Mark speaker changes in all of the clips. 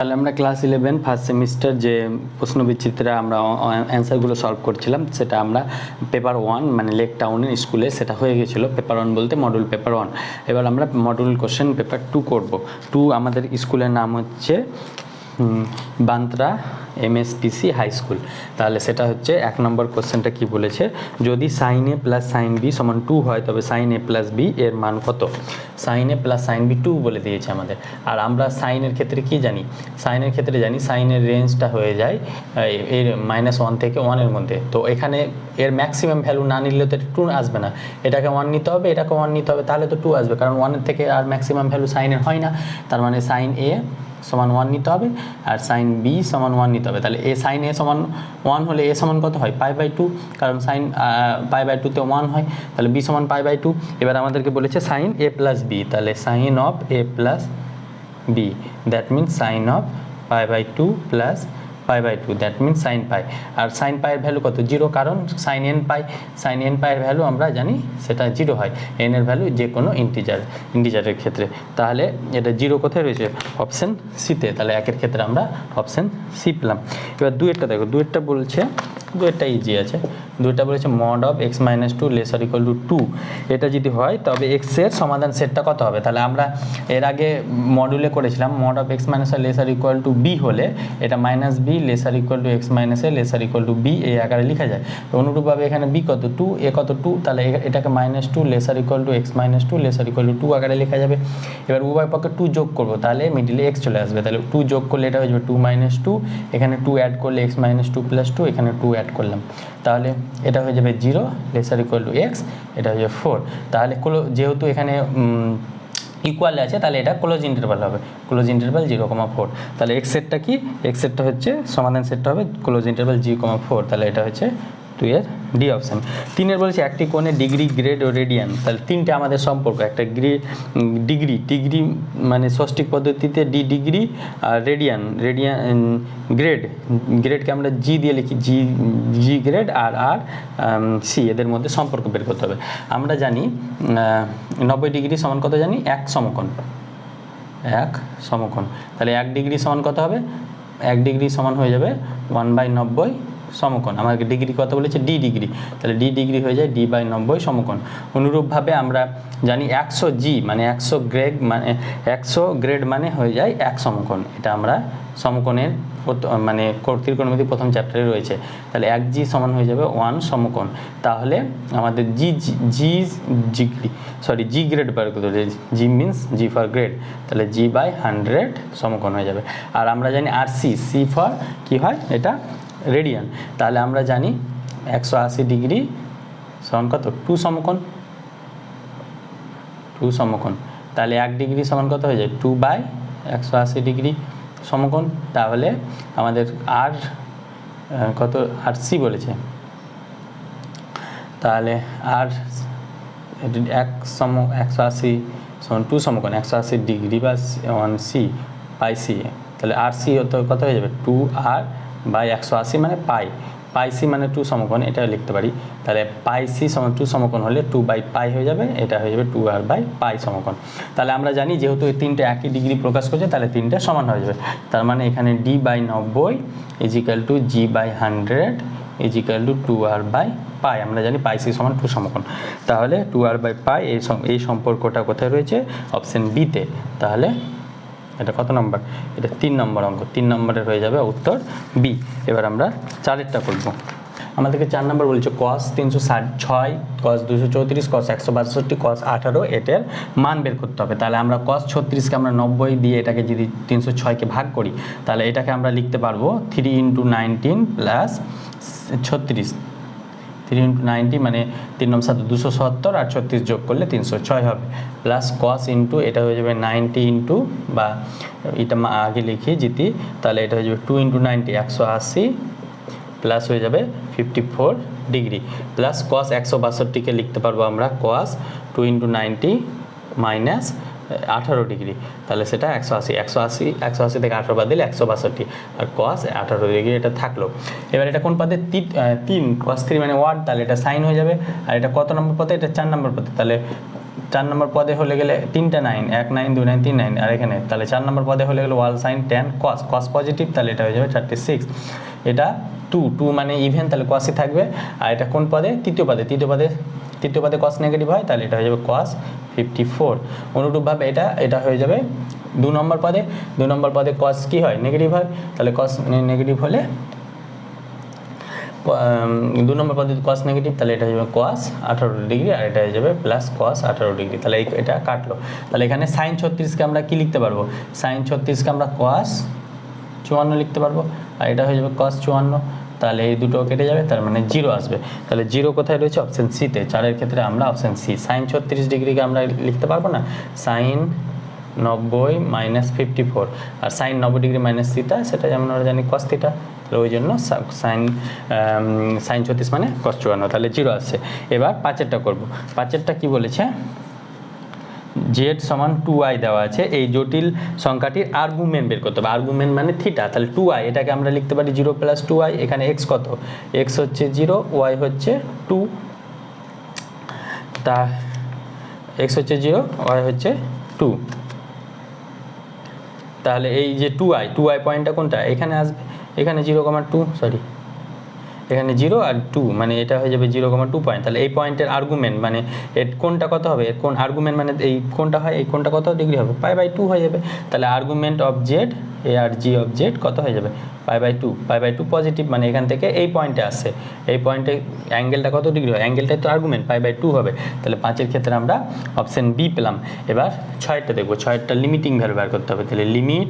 Speaker 1: তাহলে আমরা class 11 first semester যে প্রশ্নবিচিত্রা আমরা অ্যান্সারগুলো সলভ করছিলাম সেটা আমরা পেপার 1 মানে লেক টাউনের স্কুলে সেটা হয়ে গেছিলো। পেপার 1 বলতে মডুল পেপার 1। এবার আমরা মডুল কোশ্চেন পেপার 2 করব। 2 আমাদের স্কুলের নাম হচ্ছে বান্দ্রা এমএসপিসি হাই স্কুল। তাহলে সেটা হচ্ছে 1 নম্বর কোশ্চেনটা কি বলেছে, যদি sign A plus sign B সমান 2 হয় তবে সাইন এ প্লাস বি এর মান কত। Sign A plus sign B 2 বলে দিয়েছে আমাদের। আর আমরা সাইনের ক্ষেত্রে কি জানি, সাইনের ক্ষেত্রে জানি সাইনের রেঞ্জটা হয়ে যায় এর -1 থেকে 1 এর মধ্যে। তো এখানে এর ম্যাক্সিমাম ভ্যালু না নিলে তো 2 আসবে না, এটাকে 1 নিতে হবে, এটাকে 1 নিতে হবে, তাহলে তো 2 আসবে, কারণ 1 এর থেকে আর ম্যাক্সিমাম ভ্যালু সাইনের হয় না। তার মানে সাইন এ সমান 1 নিতে হবে আর সাইন বি সমান 1 নিতে হবে। তাহলে এ সাইন এ সমান 1 হলে এ সমান কত হয়, π/2, কারণ সাইন π/2 তে 1 হয়, তাহলে বি সমান π/2। এবার আমাদেরকে বলেছে সাইন এ প্লাস বি, তাহলে sine of A plus B that means sine of π/2 plus π/2 that means sine pi. আর সাইন পাইয়ের ভ্যালু কত, 0, কারণ sine n pi, sine n পাইয়ের ভ্যালু আমরা জানি সেটা 0 হয়, এন এর ভ্যালু যে কোনো ইন্টিজারের ক্ষেত্রে। তাহলে এটা 0 কোথায় রয়েছে, অপশান সিতে। তাহলে 1 এর ক্ষেত্রে আমরা অপশান সি পেলাম। এবার 2-এরটা দেখো, 2-এরটা বলছে, 2-এরটা ইজি আছে। 2-এরটা বলেছে mod of x - 2 laser equal to 2। এটা যদি হয় তবে x এর সমাধান সেটটা কত হবে। তাহলে আমরা এর আগে মডুলে করেছিলাম mod of x - a laser equal to b হলে এটা -b laser equal to x - a laser equal to b এই আকারে লেখা যায়। তো অনুরূপভাবে এখানে b কত 2, a কত 2, তাহলে এটাকে -2 laser equal to x - 2 laser equal to 2 আকারে লেখা যাবে। এবার উভয় পক্ষে 2 যোগ করবো, তাহলে মিডিলে x চলে আসবে। তাহলে 2 যোগ করলে এটা হয়ে যাবে 2 - 2, এখানে 2 অ্যাড করলে x - 2 + 2, এখানে 2 অ্যাড করলাম, তাহলে এটা হয়ে যাবে 0 লেসার ইকুয়াল টু x, এটা হয়ে যাবে 4। তাহলে যেহেতু এখানে ইকুয়ালে আছে তাহলে এটা ক্লোজ ইন্টারভাল হবে, ক্লোজ ইন্টারভাল 0,4। তাহলে x সেটটা কি, x সেটটা হচ্ছে সমাধান সেটটা হবে ক্লোজ ইন্টারভাল 0,4। তাহলে এটা হচ্ছে 2 এর ডি অপশান। 3-এর বলেছে একটি কোণে ডিগ্রি, গ্রেড ও রেডিয়ান। তাহলে 3টে আমাদের সম্পর্ক, একটা ডিগ্রি মানে ষষ্ঠিক পদ্ধতিতে ডিগ্রি, আর রেডিয়ান গ্রেডকে আমরা জি দিয়ে লিখি, জি গ্রেড, আর সি, এদের মধ্যে সম্পর্ক বের করতে হবে। আমরা জানি 90 ডিগ্রি সমান কত জানি, 1 সমকোণ। তাহলে 1 ডিগ্রি সমান কত হবে, 1 ডিগ্রি সমান হয়ে যাবে 1/90 সমকোণ। আমাকে ডিগ্রি কত বলেছে, ডি ডিগ্রি, তাহলে ডি ডিগ্রি হয়ে যায় d/90 সমকোণ। অনুরূপভাবে আমরা জানি 100 জি মানে 100 গ্রেড মানে 100 গ্রেড মানে হয়ে যায় 1 সমকোণ। এটা আমরা সমকোণের মানে ত্রিকোণমিতি প্রথম চ্যাপ্টারে রয়েছে। তাহলে 1g সমান হয়ে যাবে 1 সমকোণ। তাহলে আমাদের জি গ্রেড বার করতে হবে, জি মিনস জি ফর গ্রেড, তাহলে g/100 সমকোণ হয়ে যাবে। আর আমরা জানি আর সি ফর কি হয়, এটা রেডিয়ান। তাহলে আমরা জানি 180 ডিগ্রি সমান কত, 2 সমকোণ। তাহলে 1 ডিগ্রি সমান কত হয়ে যায়, 2/180 ডিগ্রি সমকোণ। তাহলে আমাদের আর কত, আর সি বলেছে, তাহলে আর 180 সমান 2 সমকোণ, 180 ডিগ্রি বা 1c/c, তাহলে আর সি কত হয়ে যাবে 2r/180 মানে পাই সি মানে 2 সমকোণ, এটা লিখতে পারি। তাহলে πc সমান 2 সমকোণ হলে 2/π হয়ে যাবে, এটা হয়ে যাবে 2r/π সমকোণ। তাহলে আমরা জানি যেহেতু এই 3টে একই ডিগ্রি প্রকাশ করছে তাহলে 3টে সমান হয়ে যাবে। তার মানে এখানে d/90 = g/100 = 2r/π। আমরা জানি πc সমান 2 সমকোণ, তাহলে 2r/π এই সম্পর্কটা কোথায় রয়েছে, অপশন বিতে। তাহলে এটা কত নম্বর, এটা 3 নম্বর অঙ্ক, 3 নম্বরের হয়ে যাবে উত্তর বি। এবার আমরা 4-এরটা করব। আমাদেরকে 4 নম্বর বলেছে cos 366, cos 234, cos 162, cos 18 এটার মান বের করতে হবে। তাহলে আমরা cos 36কে আমরা 90 দিয়ে এটাকে যদি 306কে ভাগ করি তাহলে এটাকে আমরা লিখতে পারবো 3 × 19 + 36, 3 × 90 মানে 3 × 7 270, আর 36 যোগ করলে 306 হবে, প্লাস cos ইন্টু এটা হয়ে যাবে 90 ইন্টু, বা এটা আগে লিখি জিতি, তাহলে এটা হয়ে যাবে 2 × 90 180, প্লাস হয়ে যাবে 54 ডিগ্রি, প্লাস cos 162কে লিখতে পারবো আমরা cos 2 × 90 - 18 ডিগ্রি, তাহলে সেটা 180, 180 থেকে 18 বাদ দিলে 162, আর cos 18 ডিগ্রি এটা থাকলো। এবার এটা কোন পদে? 3 cos 3 মানে ওয়াট, তাহলে এটা সাইন হয়ে যাবে। আর এটা কত নম্বর পদে? এটা 4 নম্বর পদে, তাহলে 4 নম্বর পদে হলে গেলে 3টা 9, 1 9 2 9 3 9, আর এখানে তাহলে 4 নম্বর পদে হলে গেলে ওয়াল সাইন tan cos পজিটিভ, তাহলে এটা হয়ে যাবে 36। এটা 2 মানে ইভেন, তাহলে cosই থাকবে। আর এটা কোন পদে? তৃতীয় পদে cos নেগেটিভ হয়, তাহলে এটা হয়ে যাবে cos 54। অনুরূপভাবে এটা হয়ে যাবে 2 নম্বর পদে cos কি হয়? নেগেটিভ হয়, তাহলে cos নেগেটিভ হলে 2 নম্বর পদে cos নেগেটিভ, তাহলে এটা হয়ে যাবে cos 18 ডিগ্রি, আর এটা হয়ে যাবে প্লাস cos 18 ডিগ্রি, তাহলে এটা কাটলো। তাহলে এখানে sin 36কে আমরা কি লিখতে পারবো? sin 36কে আমরা cos 54 লিখতে পারবো, আর এটা হয়ে যাবে cos 54, তাহলে এই দুটো কেটে যাবে, তার মানে 0 আসবে। তাহলে 0 কোথায় রয়েছে? অপশন সিতে। 4-এর ক্ষেত্রে আমরা অপশন সি, sin 36 ডিগ্রিকে আমরা লিখতে পারবো না, sin 90 মাইনাস 54, আর sin 90 ডিগ্রি মাইনাস থিটা, সেটা যেমন আমরা জানি cos থিটা, তাহলে ওই জন্য sin 36 মানে cos 54, তাহলে 0 আসছে। এবার 5এরটা করব। 5এরটা কি বলেছে? z সমান 2i দেওয়া আছে, এই জটিল সংখ্যাটির আর্গুমেন্ট বের করতে হবে। আর্গুমেন্ট মানে থিটা, তাহলে 2i, এটাকে আমরা লিখতে পারি 0 প্লাস 2i। এখানে x কত? x হচ্ছে 0, y হচ্ছে 2, তা x হচ্ছে 0, y হচ্ছে 2, তাহলে এই যে 2i পয়েন্টটা কোনটা? এখানে আসবে, এখানে 0,2, সরি এখানে 0 আর 2, মানে এটা হয়ে যাবে 0,2 পয়েন্ট। তাহলে এই পয়েন্টের আর্গুমেন্ট মানে এর কোনটা কত হবে? এর কোন আর্গুমেন্ট মানে এই কোনটা হয়? এই কোনটা কত ডিগ্রি হবে? π/2 হয়ে যাবে। তাহলে argument of Z, A R G of Z কত হয়ে যাবে? π/2 পজিটিভ, মানে এখান থেকে এই পয়েন্টে আসছে, এই পয়েন্টে অ্যাঙ্গেলটা কত ডিগ্রি হয়? অ্যাঙ্গেলটাই তো আর্গুমেন্ট, π/2 হবে। তাহলে 5-এর ক্ষেত্রে আমরা অপশন বি পেলাম। এবার 6-এরটা দেখবো। 6-এরটা লিমিটিং ভ্যালু বের করতে হবে। তাহলে লিমিট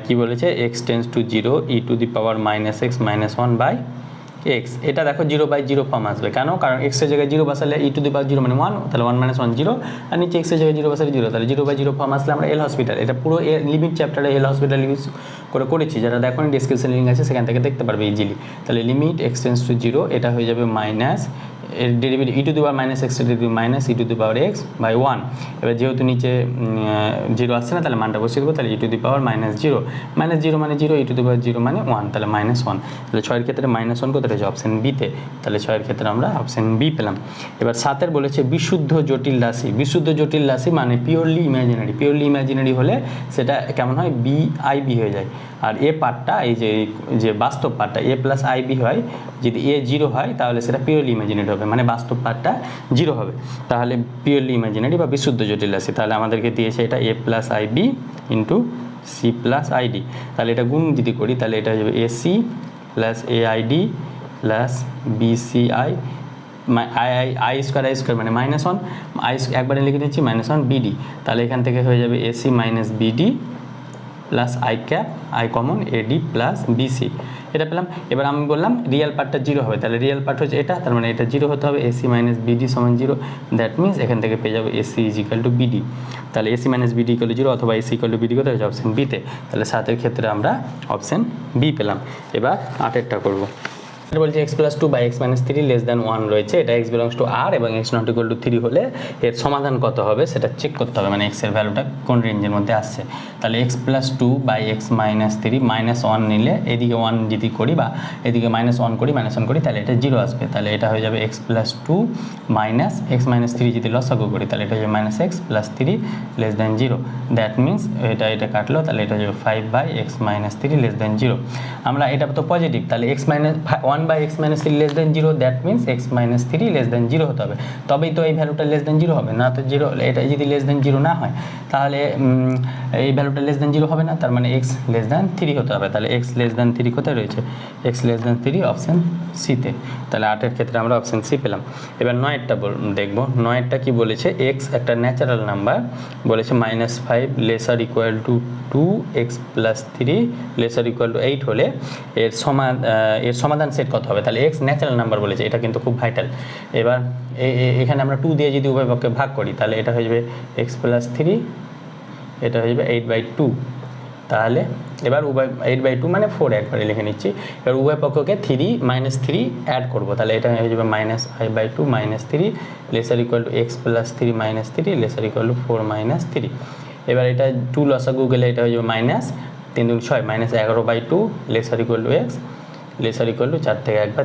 Speaker 1: কি বলেছে? x tends to 0 e two the power -x - 1/x, এটা দেখো 0/0 ফর্ম আসবে। কেন? কারণ x এর জায়গায় 0 বসালে e টু দি পাওয়ার 0 মানে 1, তাহলে 1 - 1 0, আর নিচে x এর জায়গায় 0 বসালে 0, তাহলে 0/0 ফর্ম আসলে আমরা এল হসপিটাল, এটা পুরো লিমিট চ্যাপ্টারে এল হসপিটাল ইউজ করেছি, যারা দেখো ডিসক্রিপশন লিঙ্ক আছে সেখান থেকে দেখতে পারবে ইজিলি। তাহলে লিমিট x টেন্ডস টু 0, এটা হয়ে যাবে মাইনাস এর derivative e two the power -x এর derivative minus e two the power x/1। এবার যেহেতু নিচে 0 আসছে না, তাহলে মানটা বসিয়ে দেবো। তাহলে e টু দি পাওয়ার -0 মানে 0, e টু দি পাওয়ার 0 মানে 1, তাহলে -1। তাহলে 6-এর ক্ষেত্রে -1 কোথায় রয়েছে? অপশন বিতে। তাহলে 6-এর ক্ষেত্রে আমরা অপশন বি পেলাম। এবার 7-এর বলেছে বিশুদ্ধ জটিল রাশি। বিশুদ্ধ জটিল রাশি মানে পিওরলি ইমাজিনারি হলে সেটা কেমন হয়? bib হয়ে যায়। আর এ পার্টটা, এই যে বাস্তব পার্টটা a প্লাস ib হয়, যদি a 0 হয় তাহলে সেটা পিওরলি ইমাজিনারি হবে, মানে বাস্তব পার্টটা 0 হবে, তাহলে পিওরলি ইমাজিনারি বা বিশুদ্ধ জটিল রাশি। তাহলে আমাদেরকে দিয়েছে এটা a plus ib into c plus id, তাহলে এটা গুণ যদি করি তাহলে এটা হয়ে যাবে ac plus aid plus bci i square মানে -1, i একবারে লিখে দিচ্ছি -1 bd, তাহলে এখান থেকে হয়ে যাবে ac minus bd plus i cap, i common ad plus bc, এটা পেলাম। এবার আমি বললাম রিয়েল পার্টটা 0 হবে, তাহলে রিয়েল পার্ট হচ্ছে এটা, তার মানে এটা 0 হতে হবে, ac মাইনাস bd সমান 0, দ্যাট মিনস এখান থেকে পেয়ে যাবো ac is equal two bd। তাহলে ac minus bd equal to 0 অথবা ac ইকাল টু bd কোথায় হচ্ছে? অপশন বিতে। তাহলে 7-এর ক্ষেত্রে আমরা অপশন বি পেলাম। এবার 8-এরটা করবো। এটা বলছে x plus 2 by x minus 3 less than 1 রয়েছে, এটা x বিলংস টু r এবং x নট ইকুয়াল টু 3 হলে এর সমাধান কত হবে সেটা চেক করতে হবে, মানে x এর ভ্যালুটা কোন রেঞ্জের মধ্যে আসছে। তাহলে x plus 2 by x minus 3 -1 নিলে এদিকে 1 যদি করি বা এদিকে -1 করি তাহলে এটা 0 আসবে, তাহলে এটা হয়ে যাবে x plus 2 minus x minus 3 যদি লসাগু করি তাহলে এটা হয়ে যাবে minus x plus 3 less than 0, that means এটা কাটলো, তাহলে এটা হয়ে যাবে 5 by x minus 3 less than 0। আমরা এটা তো পজিটিভ, তাহলে x minus 1 by x minus 3 less than 0, that means x minus 3 less than 0 হতে হবে, তবেই তো এই ভ্যালুটা লেস দ্যান 0 হবে, না তো 0 এটা যদি লেস দ্যান 0 না হয় তাহলে এই ভ্যালুটা লেস দ্যান 0 হবে না, তার মানে x লেস দ্যান 3 হতে হবে। তাহলে x লেস দ্যান 3 কোথায় রয়েছে? x লেস দ্যান 3 অপশন সিতে। তাহলে 8-এর ক্ষেত্রে আমরা অপশন সি পেলাম। এবার 9-এরটা দেখবো। 9-এরটা কি বলেছে? x একটা ন্যাচারাল নাম্বার, বলেছে -5 laser equal to 2x plus 3 laser equal to 8 হলে এর সমাধান সেট কত হবে? তাহলে x ন্যাচারাল নাম্বার বলেছে, এটা কিন্তু খুব ভাইটাল। এবার এখানে আমরা 2 দিয়ে যদি উভয় পক্ষে ভাগ করি তাহলে এটা হয়ে যাবে x প্লাস 3, এটা হয়ে যাবে 8/2, তাহলে এবার উভয় 8/2 মানে 4 একবারে লিখে নিচ্ছি। এবার উভয় পক্ষকে -3 অ্যাড করবো, তাহলে এটা হয়ে যাবে -i/2 -3 laser equal to x plus 3 -3 laser equal to 4 - 3। এবার এটা 2 লসাগু গেলে এটা হয়ে যাবে minus 3 2 6 minus 11/2 laser equal to x, laser equal to 4 থেকে 1 বা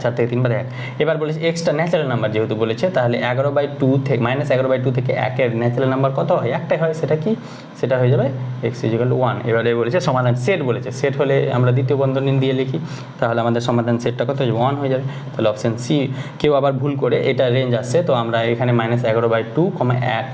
Speaker 1: 4 থেকে 3 বা 1। এবার বলেছে এক্সটা ন্যাচারাল নাম্বার যেহেতু বলেছে, তাহলে 11/2 থেকে মাইনাস 11/2 থেকে 1-এর ন্যাচারাল নাম্বার কত হয়? একটাই হয়, সেটা কি? সেটা হয়ে যাবে এক্স ইকুয়াল টু 1। এবারে বলেছে সমাধান সেট বলেছে, সেট হলে আমরা দ্বিতীয় বন্ধনী দিয়ে লিখি, তাহলে আমাদের সমাধান সেটটা কত হয়ে যাবে? 1 হয়ে যাবে। তাহলে অপশান সি। কেউ আবার ভুল করে এটা রেঞ্জ আসছে, তো আমরা এখানে মাইনাস 11/2, 1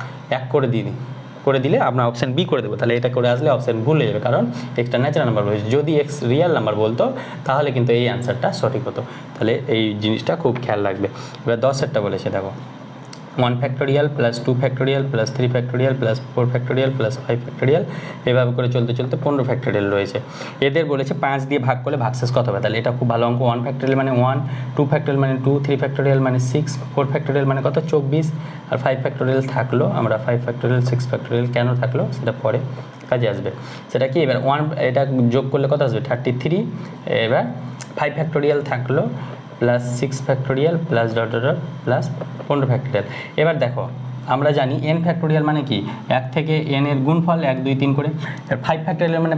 Speaker 1: করে দিলে আমরা অপশান বি করে দেবো। তাহলে এটা করে আসলে অপশান ভুল হয়ে যাবে, কারণ এক্সটা ন্যাচারাল নাম্বার বলেছে। যদি এক্স রিয়েল নাম্বার বলতো তাহলে কিন্তু এই অ্যান্সারটা সঠিক হতো। তাহলে এই জিনিসটা খুব খেয়াল রাখবে। এবার 10-এরটা বলেছে, দেখো 1 factorial plus 2 factorial plus 3 factorial plus 4 factorial plus 5 factorial, এভাবে করে চলতে চলতে 15 ফ্যাক্টোরিয়াল রয়েছে। এদের বলেছে 5 দিয়ে ভাগ করলে ভাগশেষ কত হবে? তাহলে এটা খুব ভালো অঙ্ক। 1 ফ্যাক্টোরিয়াল মানে 1, 2 ফ্যাক্টোরিয়াল মানে 2, 3 ফ্যাক্টোরিয়াল মানে 6, 4 ফ্যাক্টোরিয়াল মানে কত? 24, আর 5 ফ্যাক্টোরিয়াল থাকলো। আমরা 5 ফ্যাক্টোরিয়াল 6 ফ্যাক্টোরিয়াল কেন থাকলো সেটা পরে কাজে আসবে। সেটা কি? এবার 1 এটা যোগ করলে কত আসবে? 33। এবার 5 ফ্যাক্টোরিয়াল থাকলো plus 6 factorial plus dot plus 15 factorial. এবার দেখো আমরা জানি n ফ্যাক্টোরিয়াল মানে কি? 1 থেকে n এর গুণফল 1 2 3 করে। আর 5 ফ্যাক্টোরিয়াল মানে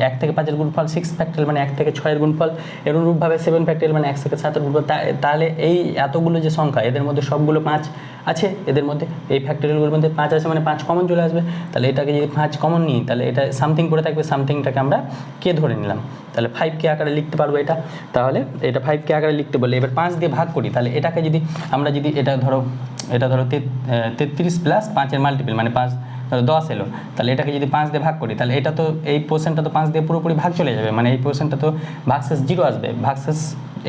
Speaker 1: 1 থেকে 5 এর গুণফল, 6 ফ্যাক্টোরিয়াল মানে 1 থেকে 6 এর গুণফল, এর অনুরূপভাবে 7 ফ্যাক্টোরিয়াল মানে 1 থেকে 7 এর গুণফল। তাহলে এই এতগুলো যে সংখ্যা, এদের মধ্যে সবগুলো 5 আছে, এদের মধ্যে এই ফ্যাক্টোরিয়ালগুলোর মধ্যে 5 আছে, মানে 5 কমন চলে আসবে। তাহলে এটাকে যদি 5 কমন নিই, তাহলে এটা সামথিং করে থাকবে, সামথিংটাকে আমরা কে ধরে নিলাম। তাহলে 5 কে আকারে লিখতে পারবো এটা। তাহলে এটা 5 কে আকারে লিখতে বললে এবার 5 দিয়ে ভাগ করি, তাহলে এটাকে যদি আমরা যদি এটা ধরো 33 প্লাস 5-এর মাল্টিপল মানে 5 10 এলো। তাহলে এটাকে যদি 5 দিয়ে ভাগ করি, তাহলে এটা তো এই পোর্শনটা তো 5 দিয়ে পুরোপুরি ভাগ চলে যাবে, মানে এই পোর্শনটা তো ভাগশেষ 0 আসবে, ভাগশেষ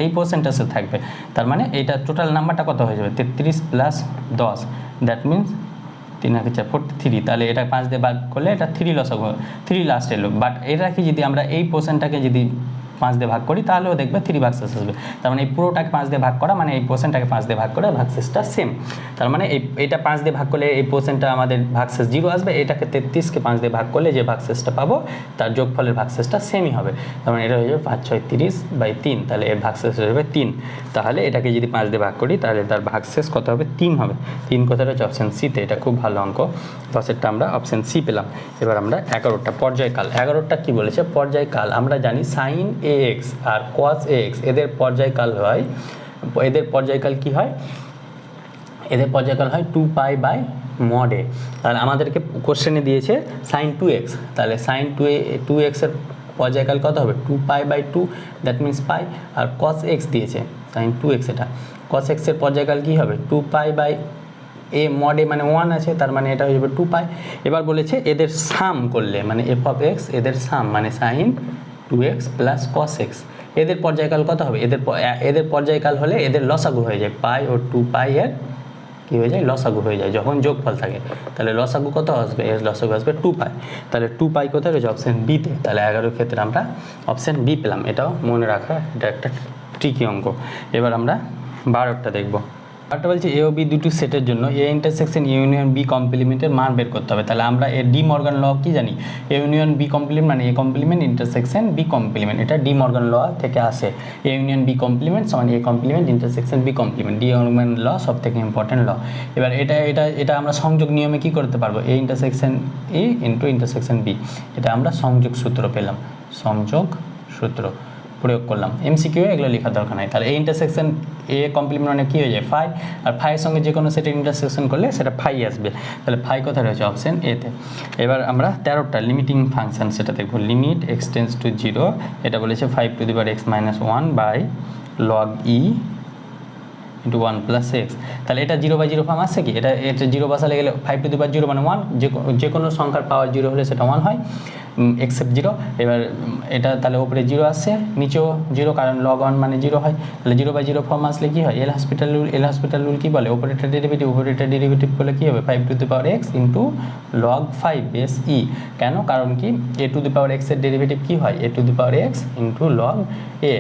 Speaker 1: এই পোর্শনটাতে থাকবে। তার মানে এইটা টোটাল নাম্বারটা কত হয়ে যাবে? 33 প্লাস 10, দ্যাট মিনস 3 আর 4 43। তাহলে এটা 5 দিয়ে ভাগ করলে এটা 3 লসাগু, 3 লাস্ট এলো। বাট এটাকে যদি আমরা এই পোর্শনটাকে যদি 5 দিয়ে ভাগ করি, তাহলেও দেখবে 3 ভাগশেষ আসবে। তার মানে এই পুরোটাকে 5 দিয়ে ভাগ করা মানে এই পোর্শনটাকে 5 দিয়ে ভাগ করে ভাগশেষটা সেম। তার মানে এইটা 5 দিয়ে ভাগ করলে এই পোর্শনটা আমাদের ভাগশেষ 0 আসবে, এটাকে 33কে 5 দিয়ে ভাগ করলে যে ভাগশেষটা পাবো তার যোগফলের ভাগশেষটা সেমই হবে। তার মানে এটা হয়ে যাবে 5 6 30/3, তাহলে এর ভাগশেষ হয়ে যাবে 3। তাহলে এটাকে যদি 5 দিয়ে ভাগ করি, তাহলে তার ভাগশেষ কত হবে? 3 হবে। 3 কথাটা হচ্ছে অপশান সিতে। এটা খুব ভালো অঙ্ক। 10-এরটা আমরা অপশান সি পেলাম। এবার আমরা 11টা পর্যায়কাল। 11টা কি বলেছে? পর্যায়কাল আমরা জানি সাইন ax আর cos ax এদের পর্যায়কাল হয়, এদের পর্যায়কাল কি হয়? এদের পর্যায়কাল হয় 2π/mod a। তাহলে আমাদেরকে কোশ্চেনে দিয়েছে sin 2x, তাহলে sin 2x এর পর্যায়কাল কত হবে? 2π/2, দ্যাট মিনস পাই। আর cos x দিয়েছে sin 2x, এটা cos x এর পর্যায়কাল কি হবে? 2π/a mod a মানে 1 আছে, তার মানে এটা হয়ে যাবে 2π। এবার বলেছে এদের সাম করলে মানে f of x, এদের সাম মানে sin 2x plus cos x, এদের পর্যায়কাল কত হবে? এদের পর্যায়কাল হলে এদের লসাগু হয়ে যায়, পাই ও 2π এর কী হয়ে যায়? লসাগু হয়ে যায় যখন যোগফল থাকে। তাহলে লসাগু কত আসবে? এর লসাগু আসবে 2π। তাহলে 2π কোথায় রয়েছে? অপশান বিতে। তাহলে 11 ক্ষেত্রে আমরা অপশান বি পেলাম। এটাও মনে রাখা, এটা একটা ট্রিকি অঙ্ক। এবার আমরা 12টা দেখব। একটা বলছে এ ও বি দুটি সেটের জন্য এ ইন্টারসেকশন ইউনিয়ন বি কমপ্লিমেন্টের মান বের করতে হবে। তাহলে আমরা এর ডি মর্গান ল কি জানি? এ ইউনিয়ন বি কমপ্লিমেন্ট মানে A complement intersection B complement, এটা ডি মর্গান ল থেকে আসে। এ ইউনিয়ন বি কমপ্লিমেন্ট সমান A complement intersection B complement, de Morgan law সব থেকে ইম্পর্টেন্ট ল। এবার এটা আমরা সংযোগ নিয়মে কি করতে পারবো? A intersection A into intersection B, এটা আমরা সংযোগ সূত্র পেলাম, সংযোগ সূত্র প্রয়োগ করলাম। এমসিকিউ এগুলো লেখার দরকার নাই। তাহলে এই ইন্টারসেকশন এ কমপ্লিমেন্ট মানে কী হয়ে যায়? ফাই। আর ফাইয়ের সঙ্গে যে কোনো সেটের ইন্টারসেকশন করলে সেটা ফাই আসবে। তাহলে ফাই কোথায় রয়েছে? অপশান এতে। এবার আমরা 13টা লিমিটিং ফাংশন সেটা দেখব। লিমিট x টেন্স টু 0, এটা বলেছে 5 to the power x minus 1 by log e into 1 plus X. তাহলে এটা 0/0 ফর্ম আসছে কি? এটা 0 বসালে গেলে 5 টু দি পাওয়ার 0 মানে 1, যে কোনো সংখ্যার পাওয়ার 0 হলে সেটা 1 হয়, এক্সেপ্ট 0। এবার এটা তাহলে ওপরে 0 আসছে, নিচেও 0, কারণ log 1 মানে 0 হয়। তাহলে 0/0 ফর্ম আসলে কি হয়? এল হসপিটাল রুল কি বলে? উপরেটা ডেরিভেটিভ করলে কি হবে? 5 to the power x into log 5 base e। কেন? কারণ কি a two the power x এর ডেরিভেটিভ কি হয়? a two the power x into log a।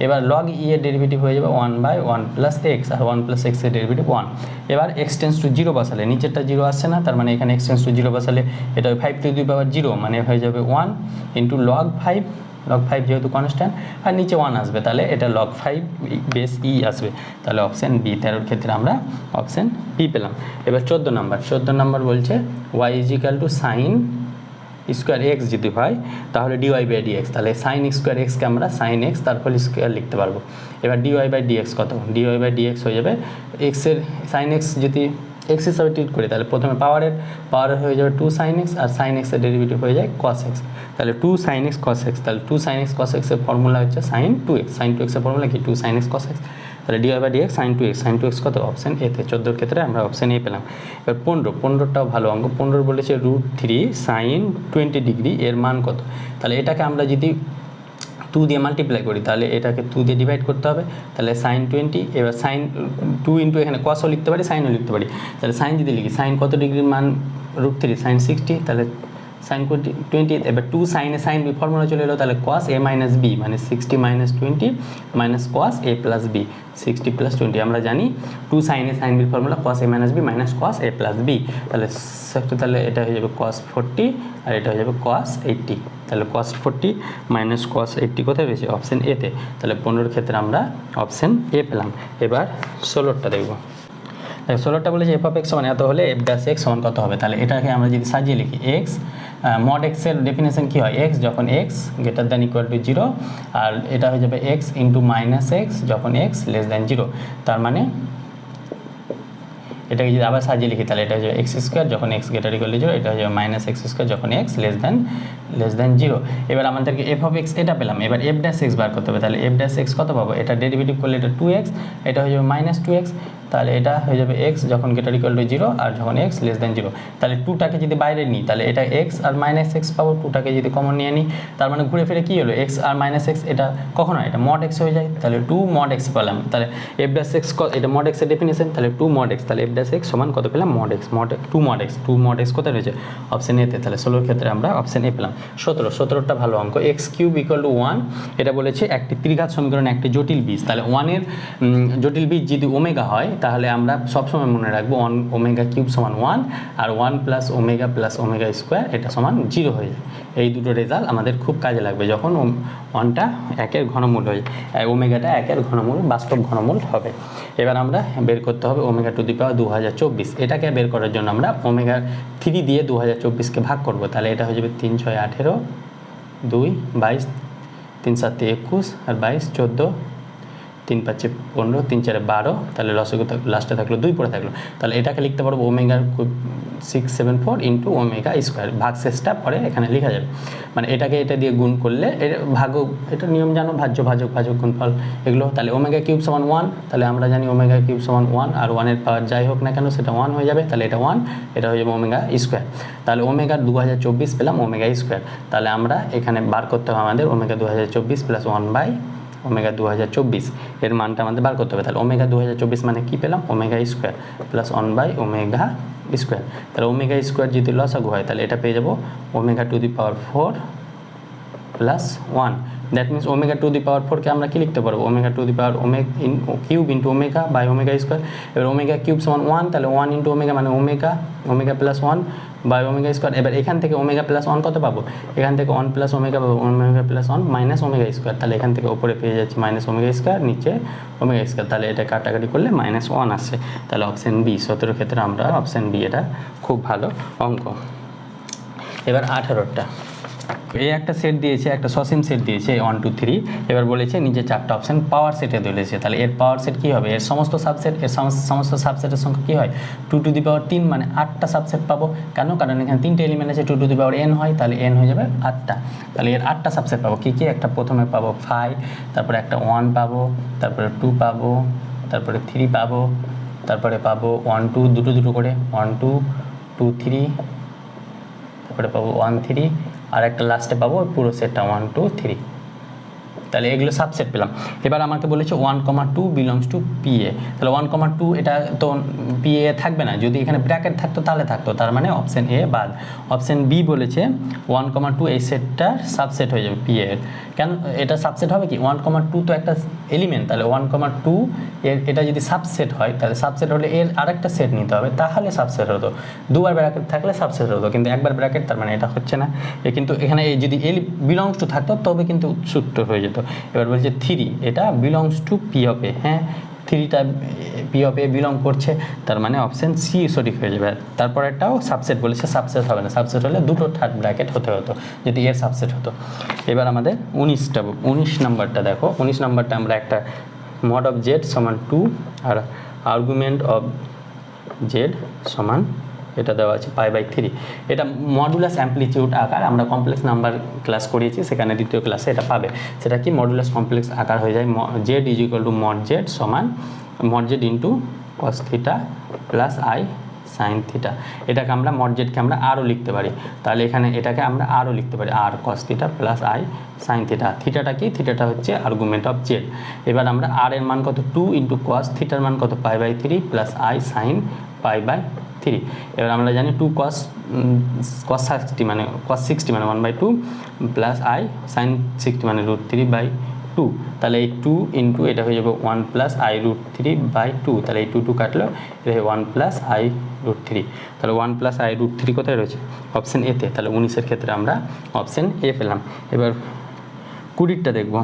Speaker 1: এবার log e এর ডেরিভেটিভ হয়ে যাবে 1/1 প্লাস x, আর 1 প্লাস x এর ডেরিভেটিভ 1। এবার x টেন্স টু 0 বসালে, নিচেরটা 0 আসছে না, তার মানে এখানে x টেন্স টু 0 বসালে এটা 5 টু দি পাওয়ার 0 মানে হয়ে যাবে 1 ইন্টু log 5 log 5 যেহেতু কনস্ট্যান্ট, আর নিচে 1 আসবে, তাহলে এটা log 5 বেস ই আসবে, তাহলে অপশান বি। 13 ক্ষেত্রে আমরা অপশান বি পেলাম। এবার 14 নম্বর বলছে y = sin স্কোয়ার এক্স যদি হয় তাহলে dy/dx, তাহলে sin স্কোয়ার এক্সকে আমরা sin x তারপর স্কোয়ার লিখতে পারবো। এবার dy/dx কত, dy/dx হয়ে যাবে এক্সের sin x যদি এক্স হিসাবে ট্রিট করি তাহলে প্রথমে পাওয়ার হয়ে যাবে 2 sin x, আর sin x এর ডেরিভেটিভ হয়ে যায় cos x, তাহলে 2 sin x cos x, তাহলে 2 sin x cos x এর ফর্মুলা হচ্ছে sin 2x, sin 2x এর ফর্মুলা কি 2 sin x cos x, তাহলে dy/dx sin 2x, sin 2x কত অপশান এতে। 14 ক্ষেত্রে আমরা অপশান এ পেলাম। এবার 15টাও ভালো অঙ্ক। 15 বলেছে √3 sin 20 ডিগ্রি এর মান কত, তাহলে এটাকে আমরা যদি 2 দিয়ে মাল্টিপ্লাই করি তাহলে এটাকে 2 দিয়ে ডিভাইড করতে হবে, তাহলে sin 20, এবার sin 2 ইন্টু এখানে cosও লিখতে পারি সাইনও লিখতে পারি, তাহলে সাইন যদি লিখি সাইন কত ডিগ্রির মান √3 sin 60, তাহলে sin 20, এবার 2 sin a sin b formula চলে এলো, তাহলে cos a minus b মানে 60 minus 20 minus cos a plus b, 60 plus 20 আমরা জানি 2 sin a sin b formula cos a minus b minus cos a plus b, তাহলে এটা হয়ে যাবে cos 40 আর এটা হয়ে যাবে cos 80, তাহলে cos 40 minus cos 80 কোথায় রয়েছে অপশান এতে, তাহলে 15 ক্ষেত্রে আমরা অপশান এ পেলাম। এবার 16টা দেখব। 16টা বলেছে f of x সমান এত হলে f dash x সমান কত হবে, তাহলে এটাকে আমরা যদি সাজিয়ে লিখি x mod x এর ডেফিনেশন কি হয়, x যখন x greater than equal to 0, আর এটা হয়ে যাবে x into minus x যখন x less than 0, তার মানে এটাকে যদি আবার সাজিয়ে লিখি তাহলে এটা হয়ে যাবে x স্কোয়ার যখন x greater equal to 0, এটা হয়ে যাবে মাইনাস এক্স স্কোয়ার যখন x less than 0। এবার আমাদেরকে f of x এটা পেলাম, এবার f dash x বার করতে হবে, তাহলে f dash x কত পাবো, এটা ডেরিভেটিভ করলে এটা 2x, এটা হয়ে যাবে মাইনাস 2x, তাহলে এটা হয়ে যাবে x যখন greater equal to 0 আর যখন x less than 0, তাহলে 2টাকে যদি বাইরে নিই তাহলে এটা x আর মাইনাস x পাবো, 2টাকে যদি কমন নিয়ে নিই তার মানে ঘুরে ফিরে কী হলো x আর মাইনাস x, এটা কখন হয় এটা mod x হয়ে যায়, তাহলে 2 mod x পেলাম, তাহলে f dash x এটা mod x এর ডেফিনেশন, তাহলে 2 mod x, তাহলে f dash x সমান কত পেলাম mod x, 2 mod x কোথায় রয়েছে অপশান এতে, তাহলে 16 ক্ষেত্রে আমরা অপশান এ পেলাম। 17টা ভালো অঙ্ক। x³ = 1, এটা বলেছে একটি ত্রিঘাত সমীকরণ একটি জটিল বীজ, তাহলে 1 এর জটিল বীজ যদি ওমেগা হয় তাহলে আমরা সবসময় মনে রাখবো 1 ω³ সমান 1 আর 1 + ω + ω² এটা সমান 0 হয়ে যায়। এই দুটো রেজাল্ট আমাদের খুব কাজে লাগবে যখন 1টা 1-এর ঘনমূল হয়ে যায়, ওমেগাটা 1-এর ঘনমূল বাস্তব ঘনমূল হবে। এবার আমরা বের করতে হবে ω²2024, এটাকে বের করার জন্য আমরা ω3 দিয়ে 2024কে ভাগ করব, তাহলে এটা হয়ে যাবে 3 × 6 = 18, 2 22, 3 × 7 = 21 আর 22 = 14, 3 × 5 = 15, 3 × 4 = 12, তাহলে লসগু লাস্টে থাকলো 2 পড়ে থাকলো, তাহলে এটাকে লিখতে পারবো ω674 × ω², ভাগশেষটা পরে এখানে লেখা যাবে, মানে এটাকে এটা দিয়ে গুণ করলে এটা নিয়ম জানো, ভাজক গুণফল এগুলো, তাহলে ω³ সমান 1, তাহলে আমরা জানি ω³ সমান 1 আর 1-এর পাওয়ার যাই হোক না কেন সেটা 1 হয়ে যাবে, তাহলে এটা 1, এটা হয়ে যাবে ω², তাহলে ω2024 পেলাম ω², তাহলে আমরা এখানে বার করতে হবে আমাদের ω2024 + 1/ω2024 এর মানটা আমাদের বার করতে হবে, তাহলে ω2024 মানে কি পেলাম ω² + 1/ω², তাহলে ω² যদি লসাগু হয় তাহলে এটা পেয়ে যাবো ω⁴ + 1, দ্যাট মিনস ω⁴ কে আমরা কি লিখতে পারবো ω⁴ × ω / ω², এবার ω³ সমান 1, তাহলে 1 × ω মানে ω + 1/ω², এবার এখান থেকে ω + 1 কত পাবো, এখান থেকে 1 + ω পাবো, ω + 1 মাইনাস ω², তাহলে এখান থেকে উপরে পেয়ে যাচ্ছি মাইনাস ω², নিচে ω², তাহলে এটা কাটাকাটি করলে -1 আসছে, তাহলে অপশান বি। 17 ক্ষেত্রে আমরা অপশান বি, এটা খুব ভালো অঙ্ক। এবার 18টা, এই একটা সেট দিয়েছে, একটা সসীম সেট দিয়েছে 1 2 3, এবার বলেছে নিচে 4টা অপশান পাওয়ার সেটে দিয়েছে, তাহলে এর পাওয়ার সেট কী হবে, এর সমস্ত সাবসেট, এর সমস্ত সাবসেটের সংখ্যা কী হয় 2⁻3, মানে 8টা সাবসেট পাবো, কেন, কারণ এখানে 3টে এলিমেন্ট আছে, 2⁻n হয়, তাহলে n হয়ে যাবে 8টা, তাহলে এর 8টা সাবসেট পাবো কী, একটা প্রথমে পাবো 5, তারপরে একটা 1 পাবো, তারপরে 2 পাবো, তারপরে 3 পাবো, তারপরে পাবো 1 2 দুটো করে 1 2 2 3, তারপরে পাবো 1 3, আর একটা লাস্টে পাবো পুরো সেটটা 1 2 3, তাহলে এগুলো সাবসেট পেলাম। এবার আমাকে বলেছে 1,2 বিলংস টু PA, তাহলে 1,2 এটা তো PA থাকবে না, যদি এখানে ব্র্যাকেট থাকতো তাহলে থাকতো, তার মানে অপশন এ বাদ। অপশন বি বলেছে 1,2 এই সেটটার সাবসেট হয়ে যাবে PA এর। কেন এটা সাবসেট হবে কি, 1,2 তো একটা এলিমেন্ট, তাহলে 1,2 এটা যদি সাবসেট হয় তাহলে সাবসেট হলে এর আরেকটা সেট নিতে হবে, তাহলে সাবসেট হতো। দুবার ব্র্যাকেট থাকলে সাবসেট হতো, কিন্তু একবার ব্র্যাকেট, তার মানে এটা হচ্ছে না। কিন্তু এখানে যদি বিলংস টু থাকতো তবে কিন্তু উত্তর হয়ে যেত। এবার বলছে 3 এটা belongs to P of A, হ্যাঁ 3টা P অফ A বিলং করছে, তার মানে অপশন সি সঠিক হয়ে যাবে। তারপর একটাও সাবসেট বলেছে, সাবসেট হবে না, সাবসেট হলে দুটো থার্ড ব্র্যাকেট হতে হতো যদি এর সাবসেট হতো। এবার আমাদের 19 নাম্বারটা দেখো। 19 নাম্বারটা আমরা একটা মড অফ জেড সমান 2 আর আর্গুমেন্ট অফ জেড সমান এটা দেওয়া আছে π/3। এটা মডুলাস অ্যাম্পলিটিউড আকার, আমরা কমপ্লেক্স নাম্বার ক্লাস করিয়েছি, সেখানে দ্বিতীয় ক্লাসে এটা পাবে। সেটা কি মডুলাস কমপ্লেক্স আকার হয়ে যায় z is equal to mod z সমান mod z into cos theta plus i sine theta. এটাকে আমরা মড জেডকে আমরা আরও লিখতে পারি, তাহলে এখানে এটাকে আমরা আরও লিখতে পারি আর cos theta plus i sine theta. থিটাটা কি, থিটাটা হচ্ছে আর্গুমেন্ট অফ জেড। এবার আমরা আর এর মান কত 2 ইন্টু কস থিটার মান কত π/3 প্লাস আই সাইন π/3। এবার আমরা জানি 2 cos 60 মানে cos 60 মানে 1/2 প্লাস আই সাইন 60 মানে √3/2। তাহলে এই 2 ইন্টু এটা হয়ে যাবে 1 প্লাস আই √3/2, তাহলে এই 2 কাটলো, এটা হয়ে 1 প্লাস আই √3। তাহলে 1 প্লাস আই √3 কোথায় রয়েছে, অপশন এতে। তাহলে 19-এর ক্ষেত্রে আমরা অপশন এ পেলাম। এবার 20টা দেখব।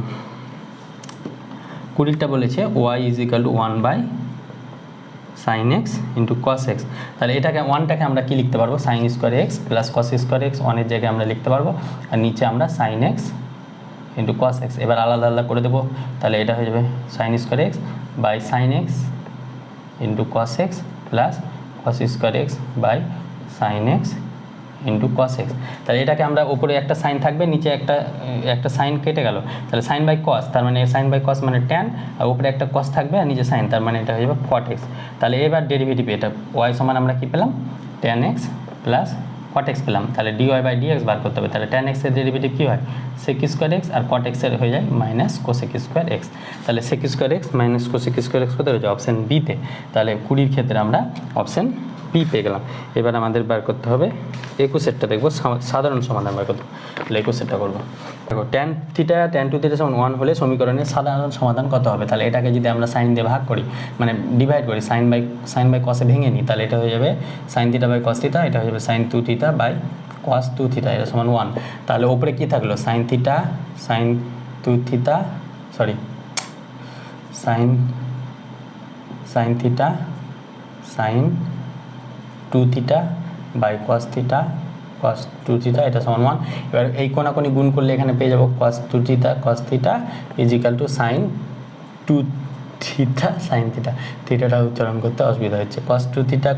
Speaker 1: 20টা বলেছে y is equal two 1/sin x into cos x। তাহলে এটাকে 1টাকে আমরা কি লিখতে পারবো, sin square x plus cos square x, 1-এর জায়গায় আমরা লিখতে পারবো, আর নিচে আমরা sin x into cos x। এবার আলাদা আলাদা করে দেবো, তাহলে এটা হয়ে যাবে sin square X by sin x into cos x plus cos square X by sin x into cos x। তাহলে এটাকে আমরা উপরে একটা সাইন থাকবে, নিচে একটা সাইন কেটে গেল, তাহলে সাইন বাই কস, তার মানে সাইন বাই কস মানে ট্যান, আর উপরে একটা কস থাকবে আর নিচে সাইন, তার মানে এটা হয়ে যাবে cot x। তাহলে এবার ডেরিভেটিভ এটা y সমান আমরা কি পেলাম, tan x plus cot x পেলাম। তাহলে dy/dx বার করতে হবে, তাহলে tan x এর ডেরিভেটিভ কী হয়, sec স্কোয়ার এক্স, আর cot x এর হয়ে যায় মাইনাস কোসেক স্কোয়ার এক্স। তাহলে sec square x minus cosec square x কোথায় রয়েছে, অপশন বিতে। তাহলে 20-র ক্ষেত্রে আমরা অপশন বি পেয়ে গেলাম। এবার আমাদের বার করতে হবে 21-এরটা দেখবো, সাধারণ সমাধান বার করতে হবে। তাহলে 21-এরটা করবো। দেখো tan টু থিটা সমান 1 হলে সমীকরণের সাধারণ সমাধান কত হবে। তাহলে এটাকে যদি আমরা সাইন দিয়ে ভাগ করি, মানে ডিভাইড করি, সাইন বাই কসে ভেঙে নিই, তাহলে এটা হয়ে যাবে sine theta by cos theta, এটা হয়ে যাবে sine 2 theta by cos 2 theta, এটা সমান 1। তাহলে ওপরে কী থাকলো, sine 2 theta sine theta sine 2 theta by cos 2 theta, এটা সমান 1। এবার এই কোনাকুনি গুণ করলে এখানে পেয়ে যাবো cos 2 theta is equal to sine 2 theta sine theta. থিটাটা উচ্চারণ করতে অসুবিধা হচ্ছে, cos 2 থিটা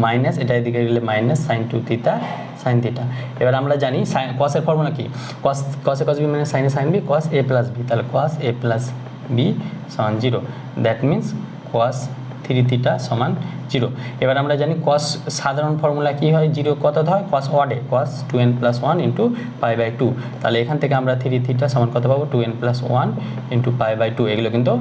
Speaker 1: মাইনাস এটা এদিকে গেলে minus sine 2 theta sine theta. এবার আমরা জানি cos এর ফর্মুলা কি, cos বি মানে সাইনে sine B, cos a plus B, তাহলে cos a প্লাস বি সমান 0, দ্যাট মিনস cos 3 থিটা সমান 0। এবার আমরা জানি cos সাধারণ ফর্মুলা কি হয়, 0 কত হয়, cos অডে, cos 2n প্লাস 1 ইন্টু π/2। তাহলে এখান থেকে আমরা 3 থিটা সমান কত পাবো, 2n প্লাস 1 ইন্টু π/2। এগুলো কিন্তু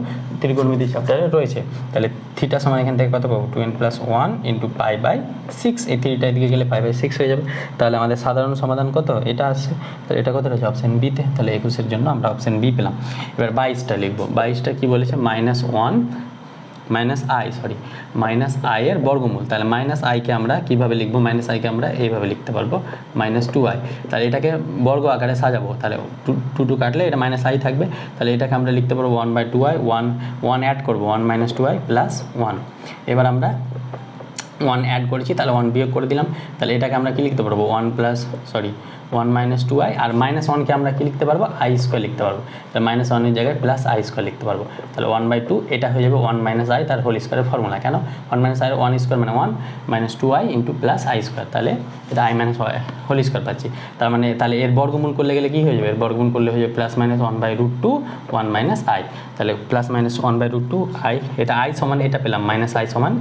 Speaker 1: ত্রিকোণমিতি চ্যাপ্টারে রয়েছে। তাহলে থিটা সমান এখান থেকে কত পাবো, 2n প্লাস 1 ইন্টু π/6, এই 3টা এদিকে গেলে π/6 হয়ে যাবে। তাহলে আমাদের সাধারণ সমাধান কত, এটা আসছে, তাহলে এটা কত রয়েছে, অপশন বিতে। তাহলে 21-এর জন্য আমরা অপশন বি পেলাম। এবার 22টা লিখবো। 22টা কী বলেছে, মাইনাস আই এর বর্গমূল। তাহলে মাইনাস আইকে আমরা কীভাবে লিখবো, মাইনাস আইকে আমরা এইভাবে লিখতে পারবো, -2i। তাহলে এটাকে বর্গ আকারে সাজাবো, তাহলে 2 কাটলে এটা মাইনাস আই থাকবে, তাহলে এটাকে আমরা লিখতে পারবো 1/2i, 1 অ্যাড করবো, 1 - 2i প্লাস 1। এবার আমরা 1 অ্যাড করেছি, তাহলে 1 বিয়োগ করে দিলাম, তাহলে এটাকে আমরা কি লিখতে পারবো, 1 - 2i, আর -1কে আমরা কি লিখতে পারবো, আই স্কোয়ার লিখতে পারবো। তাহলে -1-এর জায়গায় প্লাস আই স্কোয়ার লিখতে পারবো। তাহলে 1/2 এটা হয়ে যাবে 1 - i, তার হোল স্কোয়ারের ফর্মুলা। কেন 1 - i এর 1 স্কোয়ার মানে 1 - 2i into plus I square, তাহলে এটা i - হোল স্কোয়ার পাচ্ছি। তার মানে তাহলে এর বর্গমূল করলে গেলে কী হয়ে যাবে, এর বর্গমূল করলে হয়ে যাবে +-1/√2 1 - i। তাহলে +-1/√2 i, এটা i সমান এটা পেলাম, -i সমান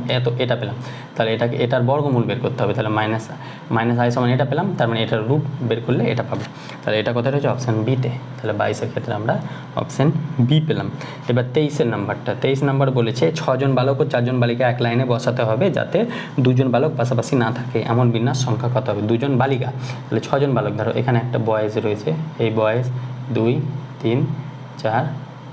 Speaker 1: এটা পেলাম। তাহলে এটার বর্গমূল বের করতে হবে, তাহলে -i সমান এটা পেলাম, তার মানে এটার রুট বের করলে এটা পাবো। তাহলে এটা কোথায় রয়েছে? অপশান বিতে। তাহলে 22-এর ক্ষেত্রে আমরা অপশান বি পেলাম। এবার 23-এর নাম্বারটা, 23 নাম্বার বলেছে 6 জন বালক ও 4 জন বালিকা এক লাইনে বসাতে হবে যাতে 2 জন বালক পাশাপাশি না থাকে, এমন বিন্যাস সংখ্যা কত হবে? 2 জন বালিকা, তাহলে 6 জন বালক। ধরো এখানে একটা বয়েজ রয়েছে, এই বয়েজ 2 3 4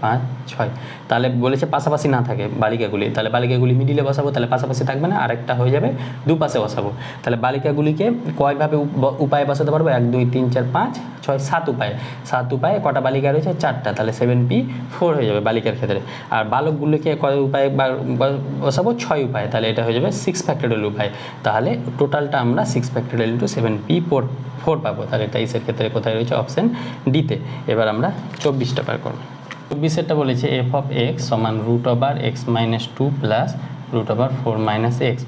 Speaker 1: 5 6, তাহলে বলেছে পাশাপাশি না থাকে বালিকাগুলি, তাহলে বালিকাগুলি মিডিলে বসাবো, তাহলে পাশাপাশি থাকবে না, আরেকটা হয়ে যাবে দুপাশে বসাবো। তাহলে বালিকাগুলিকে কয়ভাবে উপায়ে বসাতে পারবো? 1 2 3 4 5 6 7 উপায়ে। 7 উপায়ে কটা বালিকা রয়েছে? 4টা, তাহলে 7p4 হয়ে যাবে বালিকার ক্ষেত্রে। আর বালকগুলিকে কয় উপায়ে বসাবো? 6 উপায়ে, তাহলে এটা হয়ে যাবে 6 ফ্যাক্টোরিয়াল উপায়। তাহলে টোটালটা আমরা 6 ফ্যাক্টোরিয়াল ইন্টু 7p4 পাবো। তাহলে 23-এর ক্ষেত্রে কোথায় রয়েছে? অপশান ডিতে। এবার আমরা 24টা পার করবো। 24-এরটা বলেছে এফ অফ এক্স সমান √(x-2 প্লাস √4 - x)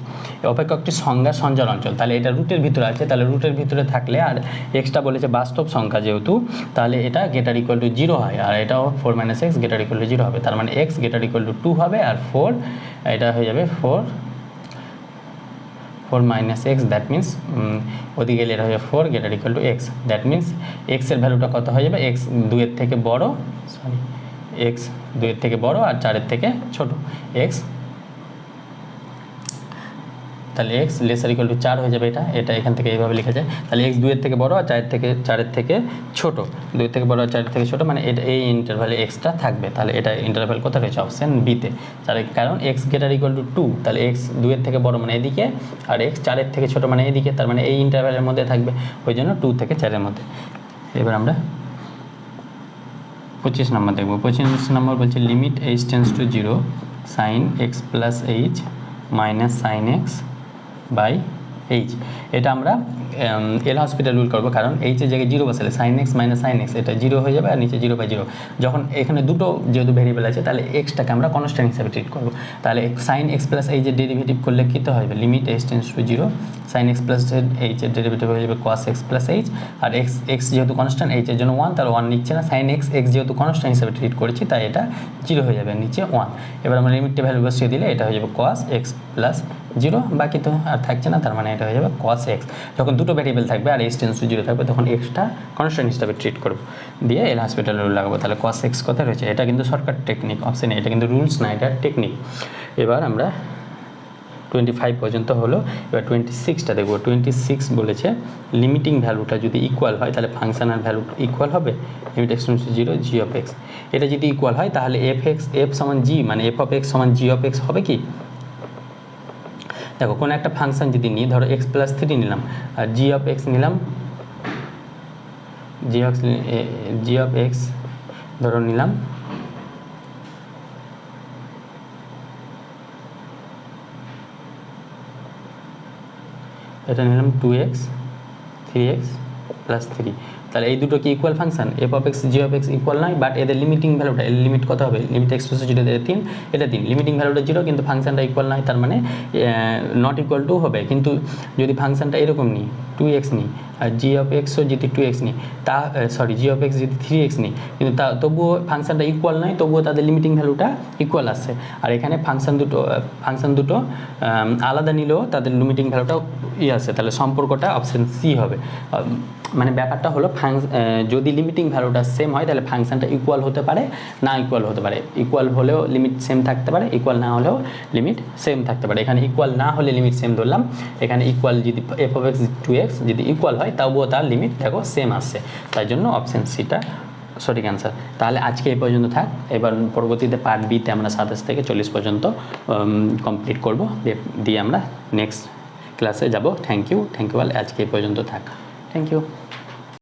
Speaker 1: অপেক্ষকটি সংজ্ঞা সঞ্চার অঞ্চল। তাহলে এটা রুটের ভিতরে আছে, তাহলে রুটের ভিতরে থাকলে আর এক্সটা বলেছে বাস্তব সংখ্যা যেহেতু, তাহলে এটা গ্রেটার ইকুয়াল টু 0 হয়, আর এটাও 4 - x গ্রেটার ইকুয়াল টু 0 হবে। তার মানে এক্স গ্রেটার ইকুয়াল টু 2 হবে, আর 4 এটা হয়ে যাবে 4 - x, দ্যাট মিনস ওদিকে গেলে এটা হয়ে যাবে 4 greater equal to x, that means এক্সের ভ্যালুটা কত হয়ে যাবে? এক্স 2-এর থেকে বড়, সরি এক্স 2-এর থেকে বড় আর 4-এর থেকে ছোট, এক্স, তাহলে এক্স লেসার ইকুয়াল টু 4 হয়ে যাবে। এটা এখান থেকে এইভাবে লেখা যায়। তাহলে এক্স 2-এর থেকে বড় আর 4-এর থেকে ছোট, 2-এর থেকে বড় আর 4-এর থেকে ছোট, মানে এটা এই ইন্টারভ্যালে এক্সটা থাকবে। তাহলে এটা ইন্টারভ্যাল কোথায় রয়েছে? অপশান বিতে। তাহলে কারণ এক্স গ্রেটার ইকুয়াল টু 2, তাহলে এক্স 2-এর থেকে বড় মানে এদিকে, আর এক্স 4-এর থেকে ছোট মানে এদিকে, তার মানে এই ইন্টারভ্যালের মধ্যে থাকবে, ওই জন্য 2 থেকে 4-এর মধ্যে। এবার আমরা 25 নম্বর দেখব। 25 নম্বর বলছে limit h tends to 0 sin x প্লাস h minus sin x by h। এটা আমরা এল হসপিটাল রুল করবো, কারণ এইচের জায়গায় 0 বসালে sin x minus sin x এটা 0 হয়ে যাবে, আর নিচে 0/0। যখন এখানে দুটো যেহেতু ভেরিয়েবল আছে, তাহলে এক্সটাকে আমরা কনস্ট্যান্ট হিসাবে ট্রিট করবো। তাহলে sin x প্লাস h এর ডেরিভেটিভ করলে কী তো হবে? Limit h tends to 0 sin x প্লাস h এর ডেরিভেটিভ হয়ে যাবে cos x প্লাস h, আর x যেহেতু কনস্ট্যান্ট, h এর জন্য 1, তাহলে 1 নিচ্ছে না। sin x যেহেতু কনস্ট্যান্ট হিসাবে ট্রিট করেছি, তাই এটা 0 হয়ে যাবে, নিচে 1। এবার আমরা লিমিটটা ভ্যালু বসিয়ে দিলে এটা হয়ে যাবে cos x প্লাস 0, বাকি তো আর থাকছে না, তার মানে এটা হয়ে যাবে cos x। যখন দুটো ভেরিয়েবল থাকবে আর h টেন্স টু 0 থাকবে, তখন এক্সটা কনস্ট্যান্ট হিসাবে ট্রিট করবো, দিয়ে এল হসপিটাল রুল লাগাবো। তাহলে cos x কোথায় রয়েছে? এটা কিন্তু শর্টকাট টেকনিক, অপশানে এটা কিন্তু রুলস না, এটা টেকনিক। এবার আমরা 25 পর্যন্ত হলো। এবার 26টা দেখবো। 26 বলেছে লিমিটিং ভ্যালুটা যদি ইকুয়াল হয়, তাহলে ফাংশনের ভ্যালু ইকুয়াল হবে limit x tense to 0 g of x। এটা যদি ইকুয়াল হয়, তাহলে f সমান g, মানে f অফ x সমান g অফ x হবে কি? দেখো কোনো একটা ফাংশন যদি নিই, ধরো x প্লাস 3 নিলাম আর g অফ x নিলাম, g অফ x ধরো নিলাম এটা নিলাম 2x 3x প্লাস 3, তাহলে এই দুটো কি equal function? F of x G of x equal নয়, বাট এদের লিমিটিং ভ্যালুটা, এর লিমিট কত হবে? লিমিট এক্স টু 0 এর 3, এটা 3, লিমিটিং ভ্যালুটা 0, কিন্তু ফাংশনটা ইকুয়াল নয়, তার মানে নট ইকুয়াল টু হবে। কিন্তু যদি ফাংশনটা এরকম নিই 2x নিই আর জি অফ এক্সও যদি 2x নিই, তা সরি জি অফ এক্স যদি 3x নিই, কিন্তু তবুও ফাংশনটা ইকুয়াল নয়, তবুও তাদের লিমিটিং ভ্যালুটা ইকুয়াল আসছে। আর এখানে ফাংশন দুটো আলাদা নিলেও তাদের লিমিটিং ভ্যালুটাও আসছে, তাহলে সম্পর্কটা অপশান সি হবে। মানে ব্যাপারটা হলো যদি লিমিটিং ভ্যালুটা সেম হয়, তাহলে ফাংশনটা ইকুয়াল হতে পারে, না ইকুয়াল হতে পারে। ইকুয়াল হলেও লিমিট সেম থাকতে পারে, ইকুয়াল না হলেও লিমিট সেম থাকতে পারে। এখানে ইকুয়াল না হলে লিমিট সেম ধরলাম, এখানে ইকুয়াল যদি এফ অফ এক্স 2x যদি ইকুয়াল হয়, তবুও তার লিমিট দেখো সেম আসছে, তাই জন্য অপশান সিটা সঠিক অ্যান্সার। তাহলে আজকে এই পর্যন্ত থাক। এবার পরবর্তীতে পার্ট বিতে আমরা 27 থেকে 40 পর্যন্ত কমপ্লিট করব, দিয়ে আমরা নেক্সট ক্লাসে যাব। Thank you all. আজকে এই পর্যন্ত থাক। Thank you.